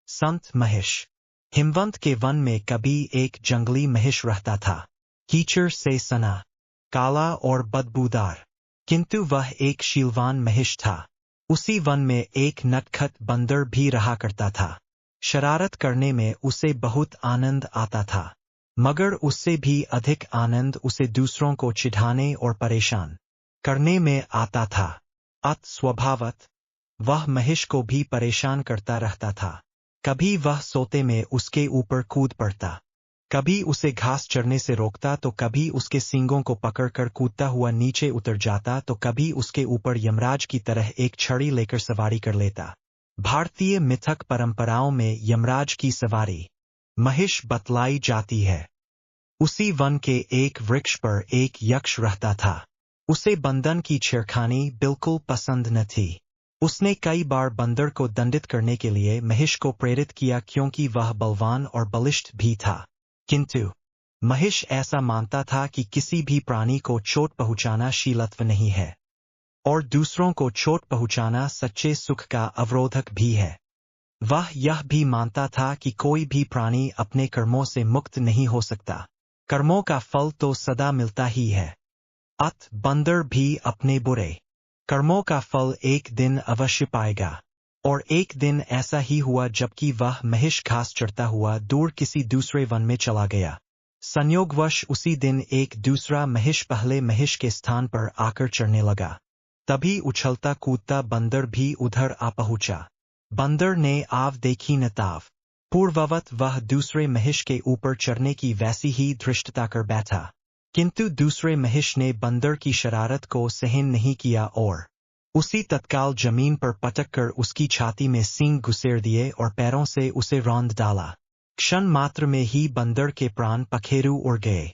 संत महिष। हिमवंत के वन में कभी एक जंगली महिष रहता था, कीचड़ से सना, काला और बदबूदार, किंतु वह एक शीलवान महिष था। उसी वन में एक नटखट बंदर भी रहा करता था। शरारत करने में उसे बहुत आनंद आता था, मगर उससे भी अधिक आनंद उसे दूसरों को चिढ़ाने और परेशान करने में आता था। अत स्वभावत वह महिष को भी परेशान करता रहता था। कभी वह सोते में उसके ऊपर कूद पड़ता, कभी उसे घास चरने से रोकता, तो कभी उसके सींगों को पकड़कर कूदता हुआ नीचे उतर जाता, तो कभी उसके ऊपर यमराज की तरह एक छड़ी लेकर सवारी कर लेता। भारतीय मिथक परंपराओं में यमराज की सवारी महिष बतलाई जाती है। उसी वन के एक वृक्ष पर एक यक्ष रहता था। उसे बंदर की छेड़खानी बिल्कुल पसंद न थी। उसने कई बार बंदर को दंडित करने के लिए महिष को प्रेरित किया, क्योंकि वह बलवान और बलिष्ठ भी था। किंतु महिष ऐसा मानता था कि किसी भी प्राणी को चोट पहुंचाना शीलत्व नहीं है, और दूसरों को चोट पहुंचाना सच्चे सुख का अवरोधक भी है। वह यह भी मानता था कि कोई भी प्राणी अपने कर्मों से मुक्त नहीं हो सकता, कर्मों का फल तो सदा मिलता ही है। अत बंदर भी अपने बुरे कर्मों का फल एक दिन अवश्य पाएगा। और एक दिन ऐसा ही हुआ, जबकि वह महिष घास चढ़ता हुआ दूर किसी दूसरे वन में चला गया। संयोगवश उसी दिन एक दूसरा महिष पहले महिष के स्थान पर आकर चढ़ने लगा। तभी उछलता कूदता बंदर भी उधर आ पहुंचा। बंदर ने आव देखी न ताव, पूर्ववत वह दूसरे महिष के ऊपर चढ़ने की वैसी ही धृष्टता कर बैठा। किंतु दूसरे महिष ने बंदर की शरारत को सहन नहीं किया और उसी तत्काल जमीन पर पटककर उसकी छाती में सींग घुसेड़ दिए और पैरों से उसे रौंद डाला। क्षण मात्र में ही बंदर के प्राण पखेरु उड़ गए।